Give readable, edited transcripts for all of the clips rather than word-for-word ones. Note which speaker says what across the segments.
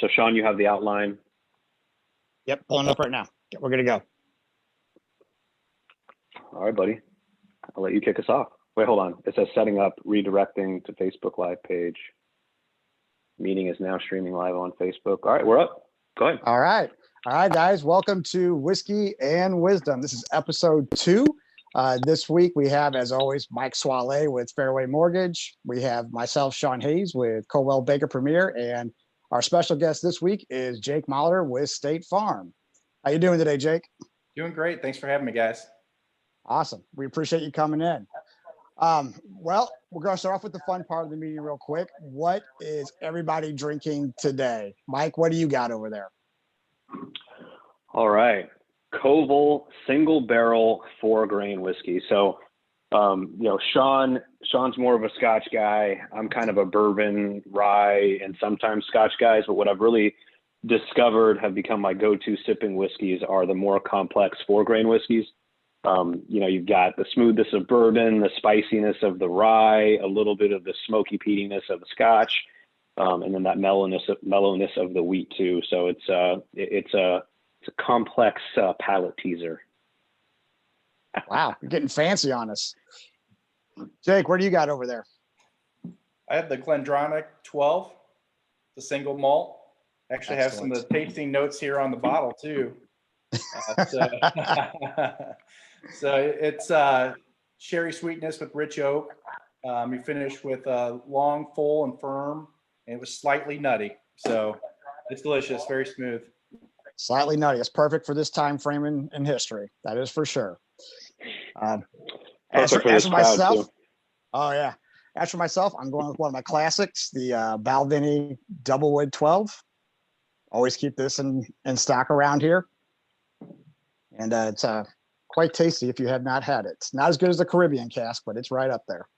Speaker 1: So Sean, you have the outline.
Speaker 2: Yep, pulling up right now. We're going to go.
Speaker 1: All right, buddy. I'll let you kick us off. Wait, hold on. It says setting up, redirecting to Facebook Live page. Meeting is now streaming live on Facebook. All right, we're up. Go ahead.
Speaker 2: All right. All right, guys. Welcome to Whiskey and Wisdom. This is episode 2. This week we have, as always, Mike Soile with Fairway Mortgage. We have myself, Sean Hayes, with Coldwell Banker Premier, and our special guest this week is Jake Molitor with State Farm. How you doing today, Jake?
Speaker 3: Doing great. Thanks for having me, guys.
Speaker 2: Awesome. We appreciate you coming in. Well, we're going to start off with the fun part of the meeting real quick. What is everybody drinking today? Mike, what do you got over there?
Speaker 1: All right. Koval single barrel 4-grain whiskey. So, Sean's more of a Scotch guy. I'm kind of a bourbon, rye, and sometimes Scotch guys. But what I've really discovered have become my go-to sipping whiskeys are the more complex 4-grain whiskeys. You've got the smoothness of bourbon, the spiciness of the rye, a little bit of the smoky peatiness of the Scotch, and then that mellowness of the wheat too. So it's a complex palate teaser.
Speaker 2: Wow, you're getting fancy on us. Jake, what do you got over there?
Speaker 3: I have the Glendronach 12, the single malt. Actually have some of the tasting notes here on the bottle too. So it's sherry sweetness with rich oak. We finished with long, full, and firm, and it was slightly nutty. So it's delicious, very smooth.
Speaker 2: Slightly nutty. It's perfect for this time frame in history. That is for sure. As for myself, oh yeah. As for myself, I'm going with one of my classics, the Balvenie Doublewood 12. Always keep this in stock around here, and it's quite tasty if you have not had it. It's not as good as the Caribbean cask, but it's right up there.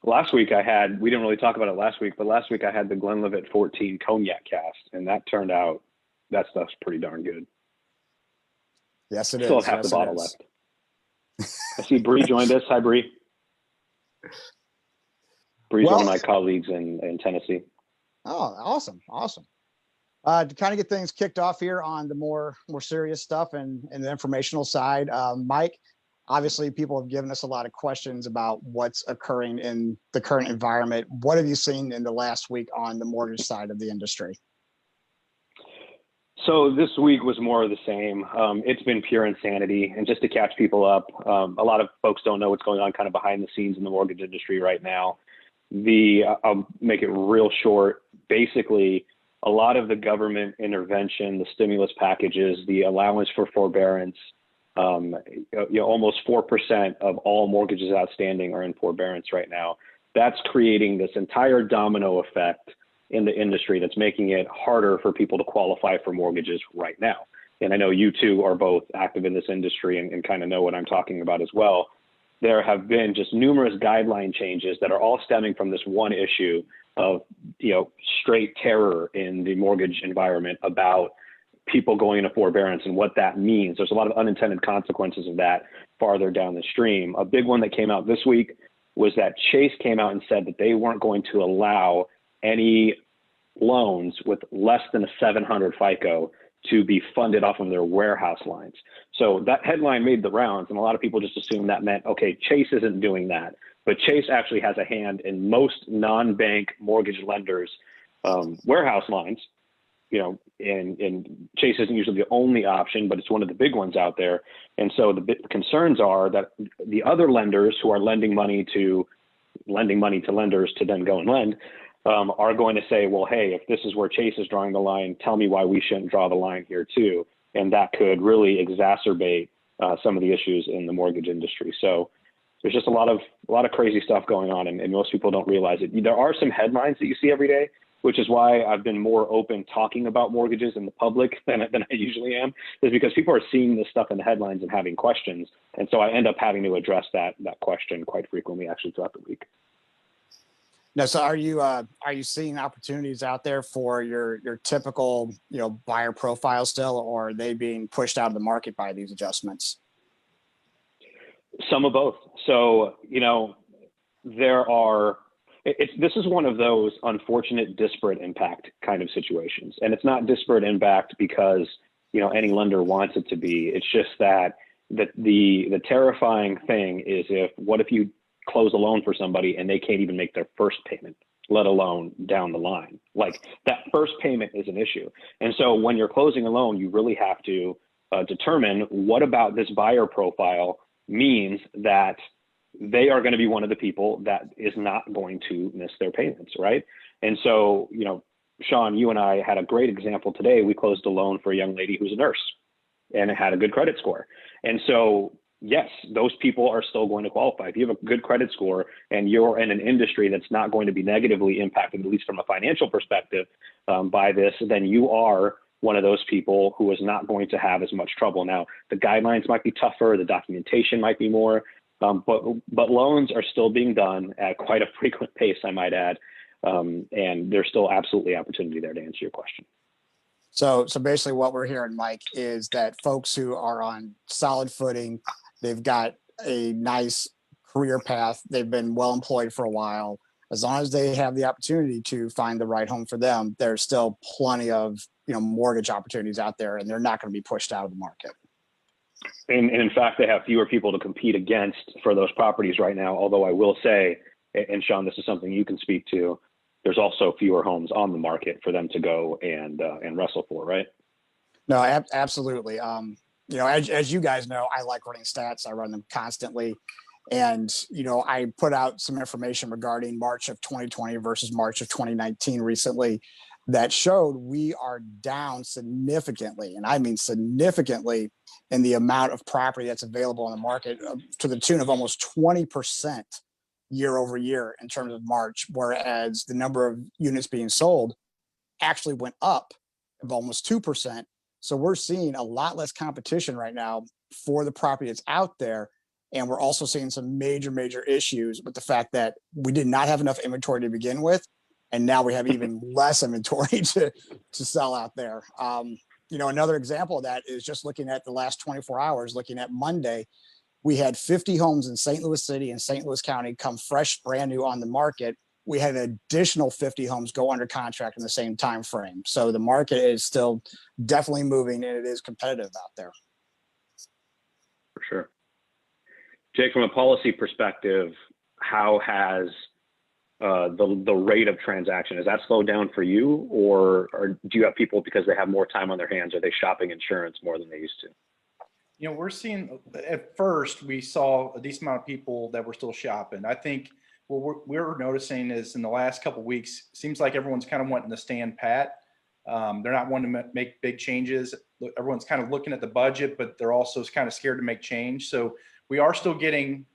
Speaker 1: Last week we didn't really talk about it last week, but last week I had the Glenlivet 14 cognac cask, and that stuff's pretty darn good.
Speaker 2: Yes, it
Speaker 1: Still
Speaker 2: is.
Speaker 1: have half
Speaker 2: yes,
Speaker 1: the bottle left. I see Bree joined us. Hi, Bree. Bree's one of my colleagues in Tennessee.
Speaker 2: Oh, awesome. To kind of get things kicked off here on the more serious stuff and the informational side, Mike, obviously people have given us a lot of questions about what's occurring in the current environment. What have you seen in the last week on the mortgage side of the industry?
Speaker 1: So this week was more of the same. It's been pure insanity. And just to catch people up, a lot of folks don't know what's going on kind of behind the scenes in the mortgage industry right now. I'll make it real short. Basically, a lot of the government intervention, the stimulus packages, the allowance for forbearance, almost 4% of all mortgages outstanding are in forbearance right now. That's creating this entire domino effect in the industry that's making it harder for people to qualify for mortgages right now. And I know you two are both active in this industry and kind of know what I'm talking about as well. There have been just numerous guideline changes that are all stemming from this one issue of, straight terror in the mortgage environment about people going into forbearance and what that means. There's a lot of unintended consequences of that farther down the stream. A big one that came out this week was that Chase came out and said that they weren't going to allow any loans with less than a 700 FICO to be funded off of their warehouse lines. So that headline made the rounds, and a lot of people just assumed that meant, okay, Chase isn't doing that. But Chase actually has a hand in most non-bank mortgage lenders' warehouse lines. And Chase isn't usually the only option, but it's one of the big ones out there. And so the concerns are that the other lenders who are lending money to lenders to then go and lend are going to say, well, hey, if this is where Chase is drawing the line, tell me why we shouldn't draw the line here too. And that could really exacerbate some of the issues in the mortgage industry. So there's just a lot of crazy stuff going on, and most people don't realize it. There are some headlines that you see every day, which is why I've been more open talking about mortgages in the public than I usually am, is because people are seeing this stuff in the headlines and having questions. And so I end up having to address that question quite frequently actually throughout the week.
Speaker 2: Now, so are you seeing opportunities out there for your typical, buyer profile still, or are they being pushed out of the market by these adjustments?
Speaker 1: Some of both. So, This is one of those unfortunate disparate impact kind of situations. And it's not disparate impact because, any lender wants it to be. It's just that the terrifying thing is what if you close a loan for somebody and they can't even make their first payment, let alone down the line? Like, that first payment is an issue. And so when you're closing a loan, you really have to determine what about this buyer profile means that they are going to be one of the people that is not going to miss their payments, right? And so, Sean, you and I had a great example today. We closed a loan for a young lady who's a nurse and it had a good credit score. And so, yes, those people are still going to qualify. If you have a good credit score and you're in an industry that's not going to be negatively impacted, at least from a financial perspective, by this, then you are one of those people who is not going to have as much trouble. Now, the guidelines might be tougher, the documentation might be more, but loans are still being done at quite a frequent pace, I might add. And there's still absolutely opportunity there, to answer your question.
Speaker 2: So basically what we're hearing, Mike, is that folks who are on solid footing, they've got a nice career path, they've been well employed for a while. As long as they have the opportunity to find the right home for them, there's still plenty of mortgage opportunities out there, and they're not going to be pushed out of the market.
Speaker 1: And in fact, they have fewer people to compete against for those properties right now. Although I will say, and Sean, this is something you can speak to, there's also fewer homes on the market for them to go and wrestle for, right?
Speaker 2: No, absolutely. As you guys know, I like running stats. I run them constantly. And, I put out some information regarding March of 2020 versus March of 2019 recently that showed we are down significantly, and I mean significantly, in the amount of property that's available on the market, to the tune of almost 20% year over year in terms of March, whereas the number of units being sold actually went up of almost 2%. So we're seeing a lot less competition right now for the property that's out there. And we're also seeing some major issues with the fact that we did not have enough inventory to begin with. And now we have even less inventory to sell out there. Another example of that is just looking at the last 24 hours, looking at Monday, we had 50 homes in St. Louis City and St. Louis County come fresh, brand new on the market. We had an additional 50 homes go under contract in the same time frame. So the market is still definitely moving, and it is competitive out there.
Speaker 1: For sure. Jake, from a policy perspective, how has the rate of transaction, has that slowed down for you, or do you have people, because they have more time on their hands, are they shopping insurance more than they used to?
Speaker 3: We're seeing, at first we saw a decent amount of people that were still shopping. I think what we're noticing is in the last couple of weeks, seems like everyone's kind of wanting to stand pat. They're not wanting to make big changes. Everyone's kind of looking at the budget, but they're also kind of scared to make change. So we are still getting,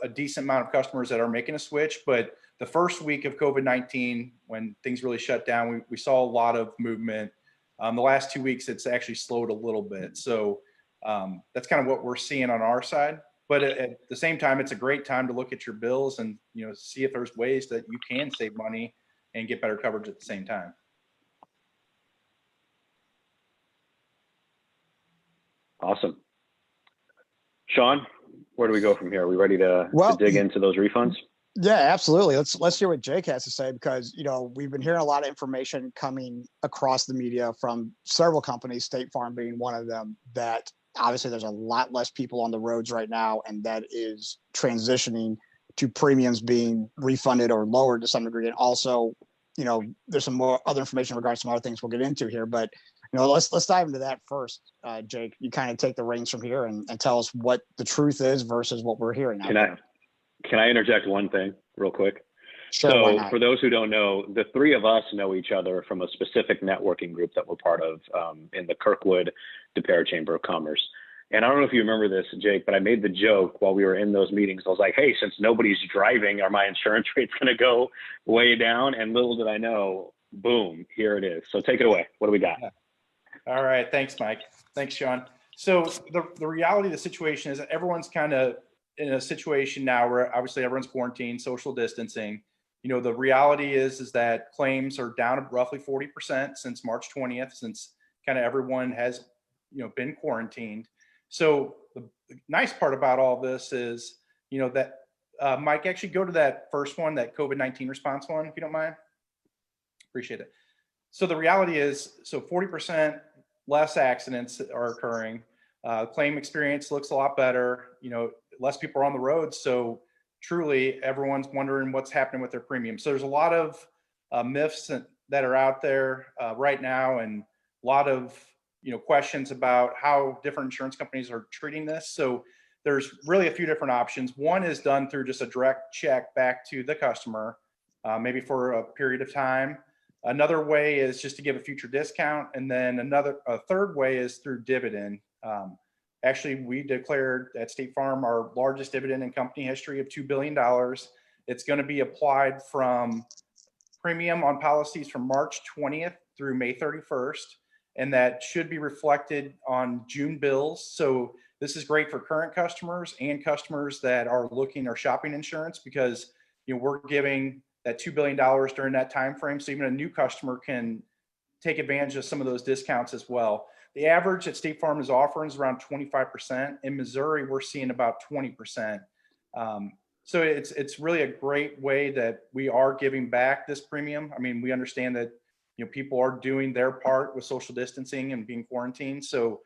Speaker 3: a decent amount of customers that are making a switch. But the first week of COVID-19, when things really shut down, we saw a lot of movement. The last 2 weeks, it's actually slowed a little bit. So that's kind of what we're seeing on our side. But at the same time, it's a great time to look at your bills and, see if there's ways that you can save money and get better coverage at the same time.
Speaker 1: Awesome. Sean, where do we go from here? Are we ready to dig into those refunds?
Speaker 2: Yeah, absolutely. Let's hear what Jake has to say, because we've been hearing a lot of information coming across the media from several companies, State Farm being one of them, that obviously there's a lot less people on the roads right now, and that is transitioning to premiums being refunded or lowered to some degree. And also, there's some more other information regarding some other things we'll get into here, but let's dive into that first. Jake, you kind of take the reins from here and tell us what the truth is versus what we're hearing out there.
Speaker 1: Can I interject one thing real quick?
Speaker 2: Sure,
Speaker 1: so for those who don't know, the three of us know each other from a specific networking group that we're part of in the Kirkwood DePere Chamber of Commerce. And I don't know if you remember this, Jake, but I made the joke while we were in those meetings. I was like, hey, since nobody's driving, are my insurance rates going to go way down? And little did I know, boom, here it is. So take it away. What do we got?
Speaker 3: All right. Thanks, Mike. Thanks, Sean. So the reality of the situation is that everyone's kind of in a situation now where obviously everyone's quarantined, social distancing. The reality is that claims are down roughly 40% since March 20th, since kind of everyone has, been quarantined. So the nice part about all this is, that Mike, actually go to that first one, that COVID-19 response one, if you don't mind. Appreciate it. So the reality is, so 40% less accidents are occurring. Claim experience looks a lot better. You know, less people are on the road. So truly everyone's wondering what's happening with their premium. So there's a lot of myths that are out there right now, and a lot of, you know, questions about how different insurance companies are treating this. So there's really a few different options. One is done through just a direct check back to the customer, maybe for a period of time. Another way is just to give a future discount. And then a third way is through dividend. Actually, we declared at State Farm our largest dividend in company history of $2 billion. It's going to be applied from premium on policies from March 20th through May 31st. And that should be reflected on June bills. So this is great for current customers and customers that are looking or shopping insurance, because, you know, we're giving that $2 billion during that time frame. So even a new customer can take advantage of some of those discounts as well. The average that State Farm is offering is around 25%. In Missouri, we're seeing about 20%. So it's really a great way that we are giving back this premium. I mean, we understand that, you know, people are doing their part with social distancing and being quarantined. So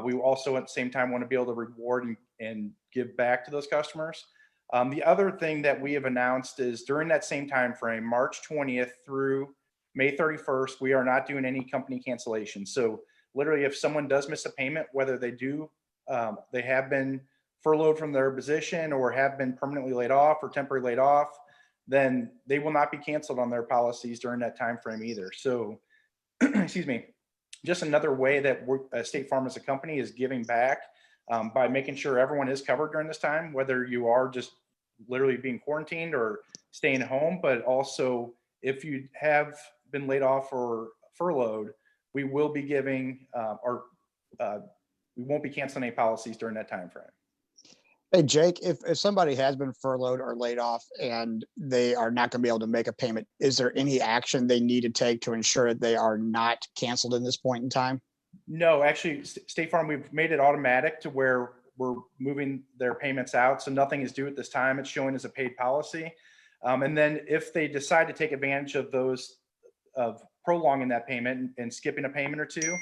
Speaker 3: we also at the same time want to be able to reward and give back to those customers. The other thing that we have announced is during that same time frame, March 20th through May 31st, we are not doing any company cancellations. So literally, if someone does miss a payment, whether they have been furloughed from their position or have been permanently laid off or temporarily laid off, then they will not be canceled on their policies during that time frame either. So, excuse me, just another way that State Farm as a company is giving back by making sure everyone is covered during this time, whether you are just literally being quarantined or staying home, but also if you have been laid off or furloughed, we will be giving we won't be canceling any policies during that time frame.
Speaker 2: Hey, Jake, if somebody has been furloughed or laid off and they are not going to be able to make a payment, is there any action they need to take to ensure that they are not canceled in this point in time?
Speaker 3: No, actually, State Farm, we've made it automatic to where we're moving their payments out. So nothing is due at this time. It's showing as a paid policy. And then if they decide to take advantage of those, of prolonging that payment and skipping a payment or two,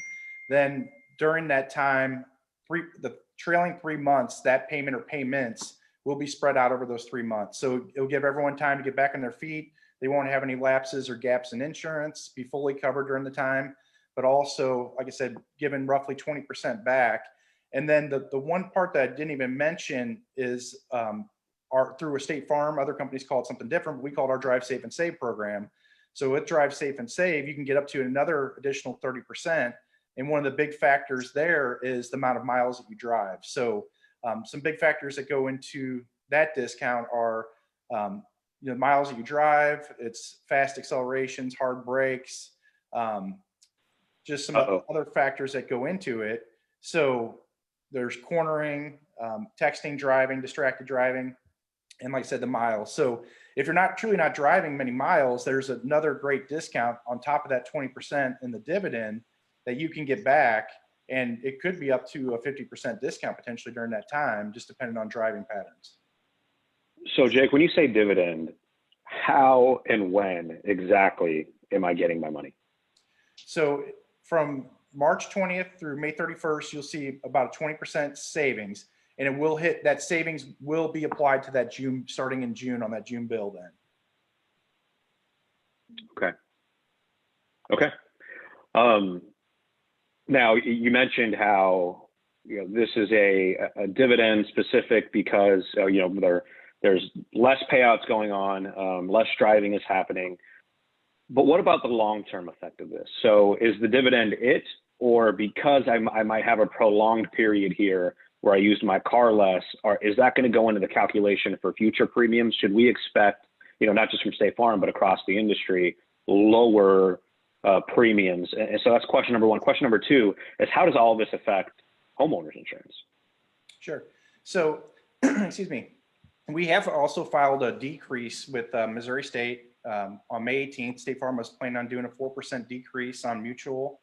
Speaker 3: then during that time, the trailing 3 months, that payment or payments will be spread out over those 3 months. So it'll give everyone time to get back on their feet. They won't have any lapses or gaps in insurance, be fully covered during the time, but also, like I said, given roughly 20% back. And then the one part that I didn't even mention is through a State Farm, other companies call it something different, but we call it our Drive Safe and Save program. So with Drive Safe and Save, you can get up to another additional 30%. And one of the big factors there is the amount of miles that you drive. So some big factors that go into that discount are miles that you drive, it's fast accelerations, hard brakes, just some other factors that go into it. So there's cornering, texting, driving, distracted driving, and like I said, the miles. So if you're truly not driving many miles, there's another great discount on top of that 20% in the dividend that you can get back. And it could be up to a 50% discount potentially during that time, just depending on driving patterns.
Speaker 1: So Jake, when you say dividend, how and when exactly am I getting my money?
Speaker 3: So from March 20th through May 31st, you'll see about a 20% savings, and it will hit, that savings will be applied to that June, starting in June on that June bill then.
Speaker 1: Okay. Now you mentioned how, this is a dividend specific because, there's less payouts going on, less driving is happening. But what about the long-term effect of this? So is the dividend it, or because I might have a prolonged period here where I used my car less, or is that going to go into the calculation for future premiums? Should we expect, not just from State Farm, but across the industry, lower premiums? And so that's question number one. Question number two is, how does all of this affect homeowners insurance?
Speaker 3: Sure. So, excuse me. We have also filed a decrease with Missouri State on May 18th. State Farm was planning on doing a 4% decrease on mutual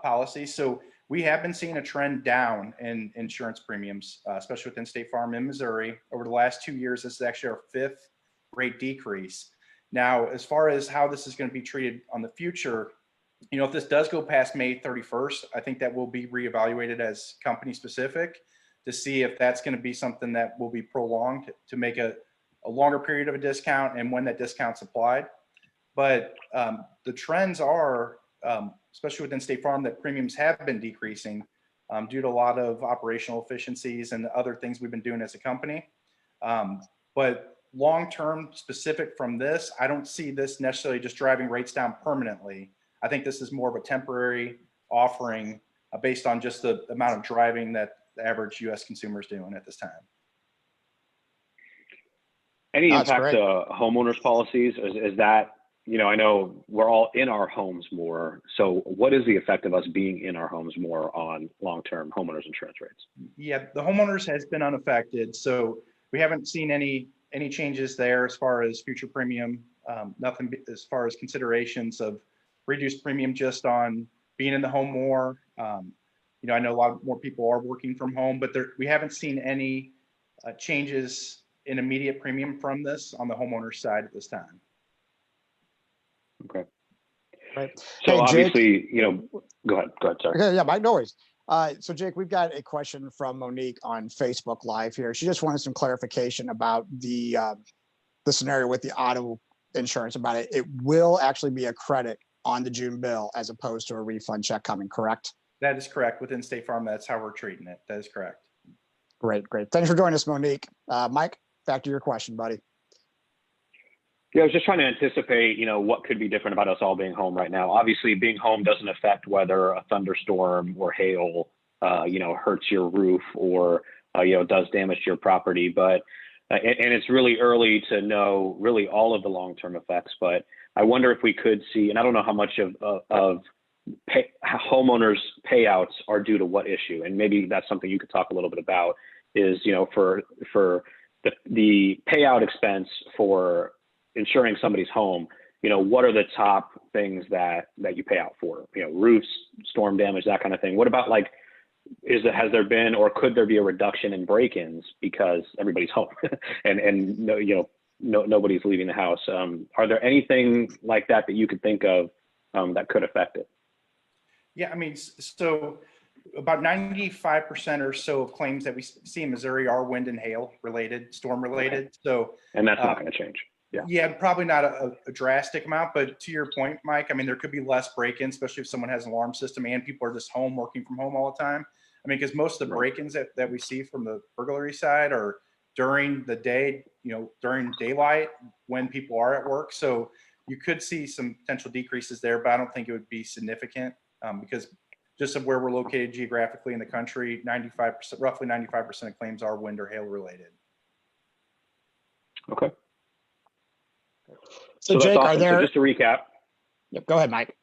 Speaker 3: policies. So we have been seeing a trend down in insurance premiums, especially within State Farm in Missouri. Over the last 2 years, this is actually our 5th rate decrease. Now, as far as how this is going to be treated on the future, if this does go past May 31st, I think that will be reevaluated as company specific to see if that's going to be something that will be prolonged to make a longer period of a discount and when that discount's applied. But the trends are, especially within State Farm, that premiums have been decreasing due to a lot of operational efficiencies and other things we've been doing as a company. But long-term specific from this, I don't see this necessarily just driving rates down permanently. I think this is more of a temporary offering based on just the amount of driving that the average U.S. consumer is doing at this time.
Speaker 1: Any impact to homeowners policies? Is that, I know we're all in our homes more. So what is the effect of us being in our homes more on long-term homeowners insurance rates?
Speaker 3: Yeah, the homeowners has been unaffected. So we haven't seen any changes there as far as future premium, nothing as far as considerations of reduced premium just on being in the home more. I know a lot more people are working from home, but we haven't seen any changes in immediate premium from this on the homeowner side at this time.
Speaker 1: Okay.
Speaker 2: Right.
Speaker 1: So
Speaker 2: hey,
Speaker 1: obviously,
Speaker 2: Jake,
Speaker 1: go ahead, sorry.
Speaker 2: Okay, yeah, Mike, no worries. So Jake, we've got a question from Monique on Facebook Live here. She just wanted some clarification about the scenario with the auto insurance about it. It will actually be a credit on the June bill as opposed to a refund check coming, correct?
Speaker 3: That is correct. Within State Farm, that's how we're treating it. That is correct.
Speaker 2: Great. Thanks for joining us, Monique. Mike, back to your question, buddy.
Speaker 1: Yeah, I was just trying to anticipate, what could be different about us all being home right now. Obviously, being home doesn't affect whether a thunderstorm or hail, hurts your roof or, does damage to your property. But, and it's really early to know really all of the long-term effects. But I wonder if we could see, and I don't know how much of homeowners payouts are due to what issue. And maybe that's something you could talk a little bit about is, for the payout expense for insuring somebody's home, what are the top things that you pay out for? Roofs, storm damage, that kind of thing. What about has there been or could there be a reduction in break-ins because everybody's home and nobody's leaving the house? Are there anything like that you could think of that could affect it?
Speaker 3: Yeah, so about 95% or so of claims that we see in Missouri are wind and hail related, storm related. Okay.
Speaker 1: And that's not going to change.
Speaker 3: Yeah, probably not a drastic amount, but to your point, Mike, there could be less break-ins, especially if someone has an alarm system and people are just home working from home all the time. Because most of the break-ins that we see from the burglary side are during the day, during daylight when people are at work. So you could see some potential decreases there, but I don't think it would be significant because just of where we're located geographically in the country, roughly 95% of claims are wind or hail related.
Speaker 1: Okay.
Speaker 2: So Jake,
Speaker 1: awesome.
Speaker 2: are there?
Speaker 1: So just to recap.
Speaker 2: Yep, go ahead, Mike.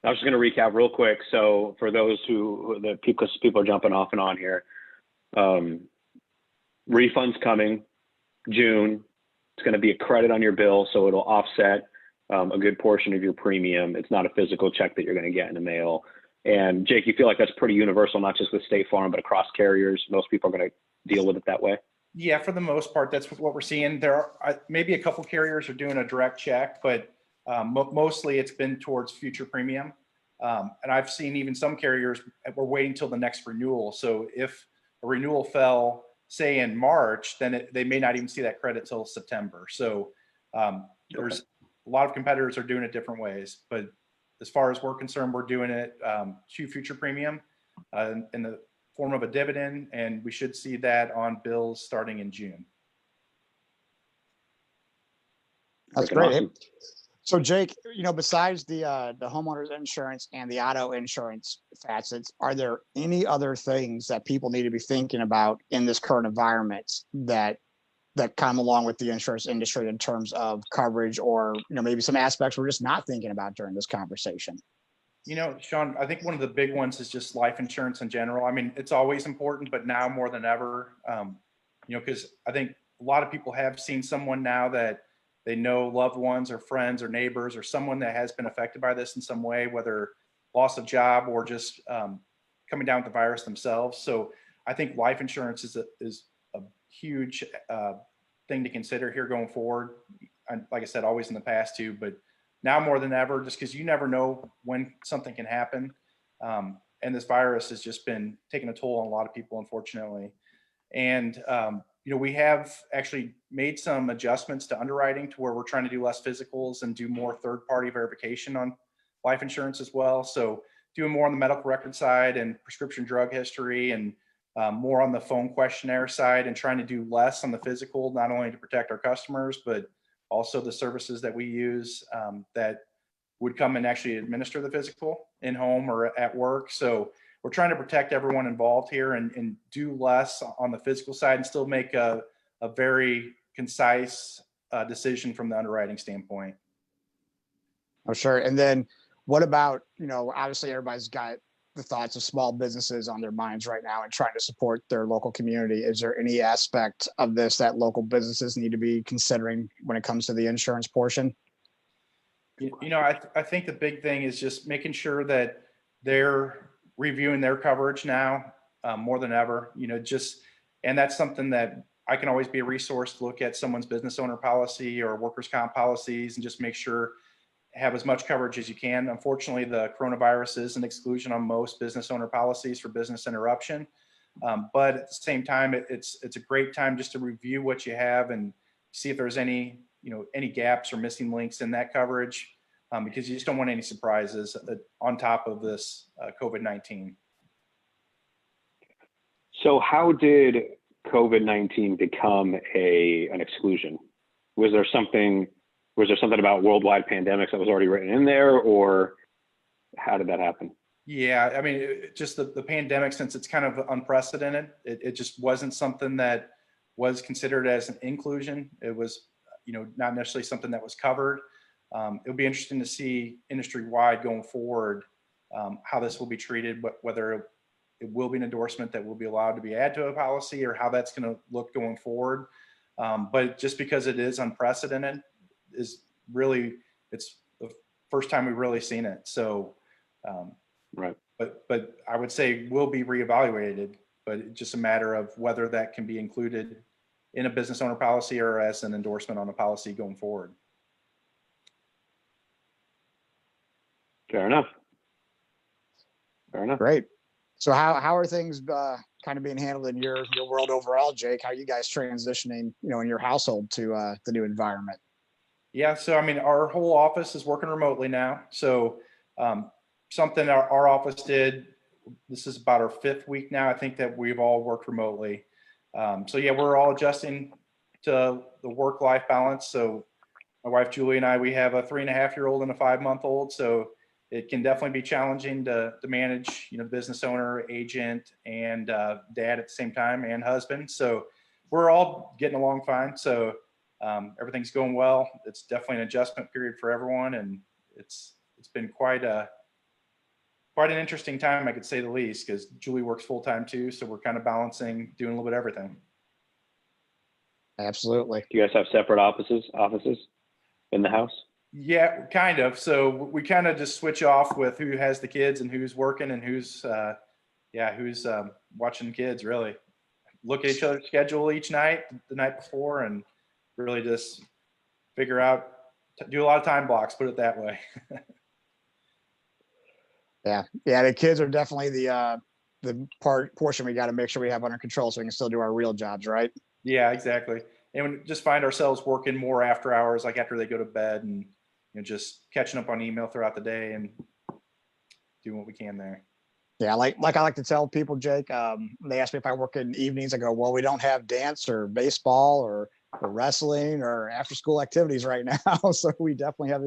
Speaker 1: I was just going to recap real quick. So for those because people are jumping off and on here, refunds coming June. It's going to be a credit on your bill, so it'll offset a good portion of your premium. It's not a physical check that you're going to get in the mail. And Jake, you feel like that's pretty universal, not just with State Farm, but across carriers. Most people are going to deal with it that way. Yeah,
Speaker 3: for the most part, that's what we're seeing. There are maybe a couple carriers are doing a direct check, but mostly it's been towards future premium. And I've seen even some carriers were waiting till the next renewal. So if a renewal fell, say in March, then they may not even see that credit till September. So there's a lot of competitors are doing it different ways. But as far as we're concerned, we're doing it to future premium in the form of a dividend, and we should see that on bills starting in June.
Speaker 2: That's great. Awesome. So Jake, besides the homeowners insurance and the auto insurance facets, are there any other things that people need to be thinking about in this current environment that come along with the insurance industry in terms of coverage or, maybe some aspects we're just not thinking about during this conversation?
Speaker 3: Sean, I think one of the big ones is just life insurance in general. It's always important, but now more than ever, because I think a lot of people have seen someone now that they know, loved ones or friends or neighbors or someone that has been affected by this in some way, whether loss of job or just coming down with the virus themselves. So I think life insurance is a huge thing to consider here going forward. And like I said, always in the past too, but now more than ever, just because you never know when something can happen. And this virus has just been taking a toll on a lot of people, unfortunately. And we have actually made some adjustments to underwriting to where we're trying to do less physicals and do more third-party verification on life insurance as well. So doing more on the medical record side and prescription drug history, and more on the phone questionnaire side, and trying to do less on the physical, not only to protect our customers, but also the services that we use that would come and actually administer the physical in home or at work. So we're trying to protect everyone involved here and do less on the physical side and still make a very concise decision from the underwriting standpoint.
Speaker 2: Oh, sure. And then what about, obviously everybody's got the thoughts of small businesses on their minds right now and trying to support their local community. Is there any aspect of this that local businesses need to be considering when it comes to the insurance portion?
Speaker 3: I think the big thing is just making sure that they're reviewing their coverage now more than ever, and that's something that I can always be a resource to look at someone's business owner policy or workers' comp policies and just make sure have as much coverage as you can. Unfortunately, the coronavirus is an exclusion on most business owner policies for business interruption. But at the same time, it's a great time just to review what you have and see if there's any gaps or missing links in that coverage, because you just don't want any surprises on top of this COVID-19.
Speaker 1: So how did COVID-19 become an exclusion? Was there something about worldwide pandemics that was already written in there, or how did that happen?
Speaker 3: Yeah, I mean, just the pandemic, since it's kind of unprecedented, it just wasn't something that was considered as an inclusion. It was, not necessarily something that was covered. It'll be interesting to see industry-wide going forward how this will be treated, whether it will be an endorsement that will be allowed to be added to a policy, or how that's going to look going forward. But just because it is unprecedented, it's the first time we've really seen it. So,
Speaker 1: right.
Speaker 3: But I would say will be reevaluated, but it's just a matter of whether that can be included in a business owner policy or as an endorsement on a policy going forward.
Speaker 1: Fair enough.
Speaker 2: Great. So how are things kind of being handled in your world overall, Jake? How are you guys transitioning, in your household to the new environment?
Speaker 3: Yeah, so I mean, our whole office is working remotely now. So something our office did, this is about our 5th week now, I think, that we've all worked remotely. So yeah, we're all adjusting to the work-life balance. So my wife, Julie, and I, we have a 3.5-year-old and a 5-month-old. So it can definitely be challenging to manage, business owner, agent, and dad at the same time, and husband. So we're all getting along fine. So everything's going well. It's definitely an adjustment period for everyone, and it's been quite an interesting time, I could say the least, because Julie works full time too. So we're kind of balancing, doing a little bit of everything.
Speaker 2: Absolutely.
Speaker 1: Do you guys have separate offices in the house?
Speaker 3: Yeah, kind of. So we kind of just switch off with who has the kids and who's working and who's watching kids, really. Look at each other's schedule each night, the night before, and really just figure out, do a lot of time blocks, put it that way.
Speaker 2: Yeah. The kids are definitely the portion we got to make sure we have under control so we can still do our real jobs, right?
Speaker 3: Yeah, exactly. And we just find ourselves working more after hours, like after they go to bed, and just catching up on email throughout the day and doing what we can there.
Speaker 2: Yeah, like I like to tell people, Jake, they ask me if I work in evenings. I go, well, we don't have dance or baseball or wrestling or after school activities right now. So we definitely have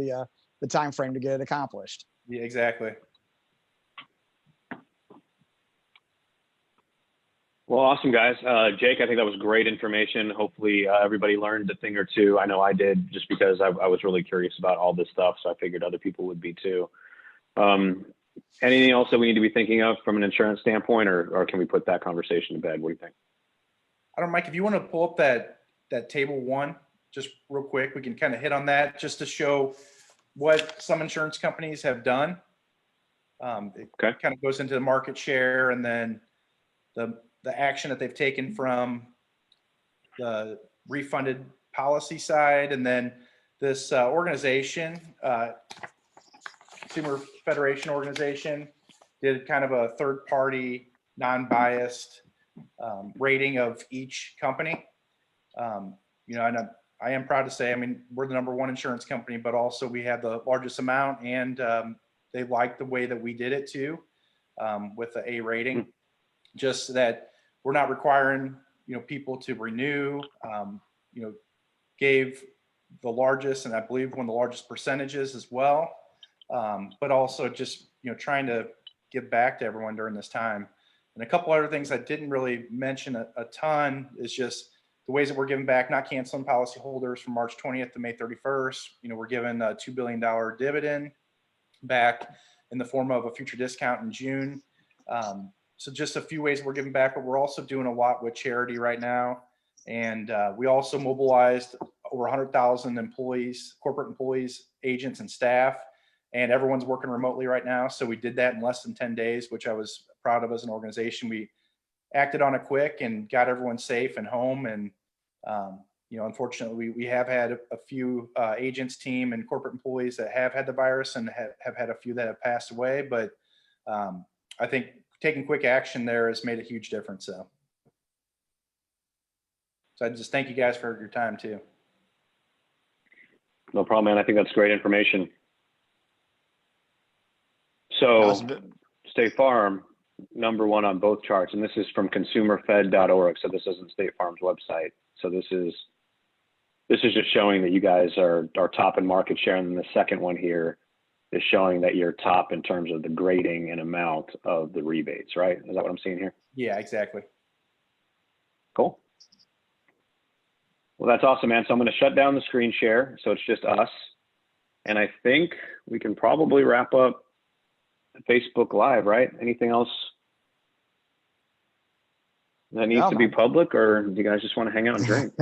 Speaker 2: the time frame to get it accomplished.
Speaker 3: Yeah, exactly.
Speaker 1: Well, awesome, guys. Jake, I think that was great information. Hopefully everybody learned a thing or two. I know I did, just because I was really curious about all this stuff. So I figured other people would be too. Anything else that we need to be thinking of from an insurance standpoint, or can we put that conversation to bed? What do you think?
Speaker 3: I don't know, Mike, if you want to pull up that table 1, just real quick, we can kind of hit on that just to show what some insurance companies have done It
Speaker 1: Okay.
Speaker 3: kind of goes into the market share, and then the action that they've taken from the refunded policy side, and then this organization, Consumer Federation organization, did kind of a third-party, non-biased rating of each company. You know, and I am proud to say, I mean, we're the #1 insurance company, but also we have the largest amount, and they liked the way that we did it too, with the A rating. Just that we're not requiring, you know, people to renew. You know, gave the largest, and I believe one of the largest percentages as well. But also just, you know, trying to give back to everyone during this time. And a couple other things I didn't really mention a ton is just the ways that we're giving back, not canceling policyholders from March 20th to May 31st. You know, we're giving a $2 billion dividend back in the form of a future discount in June. So just a few ways we're giving back, but we're also doing a lot with charity right now. And we also mobilized over 100,000 employees, corporate employees, agents, and staff, and everyone's working remotely right now. So we did that in less than 10 days, which I was proud of as an organization. We acted on it quick and got everyone safe and home. And, you know, unfortunately, we have had a few agents, team, and corporate employees that have had the virus, and have had a few that have passed away. But I think taking quick action there has made a huge difference. So I just thank you guys for your time too.
Speaker 1: No problem, man. I think that's great information. So State Farm, #1 on both charts, and this is from consumerfed.org. So this isn't State Farm's website. So this is just showing that you guys are top in market share. And then the second one here is showing that you're top in terms of the grading and amount of the rebates, right? Is that what I'm seeing here?
Speaker 3: Yeah, exactly.
Speaker 1: Cool. Well, that's awesome, man. So I'm going to shut down the screen share, so it's just us. And I think we can probably wrap up Facebook Live, right? Anything else that needs to be public, or do you guys just want to hang out and drink?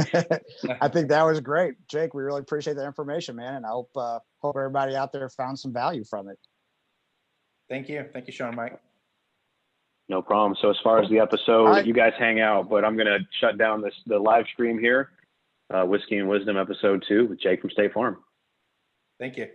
Speaker 2: I think that was great, Jake. We really appreciate the information, man, and I hope everybody out there found some value from it.
Speaker 3: Thank you, Sean, Mike.
Speaker 1: No problem. So as far as the episode, you guys hang out, but I'm going to shut down the live stream here. Whiskey and Wisdom episode 2 with Jake from State Farm.
Speaker 3: Thank you.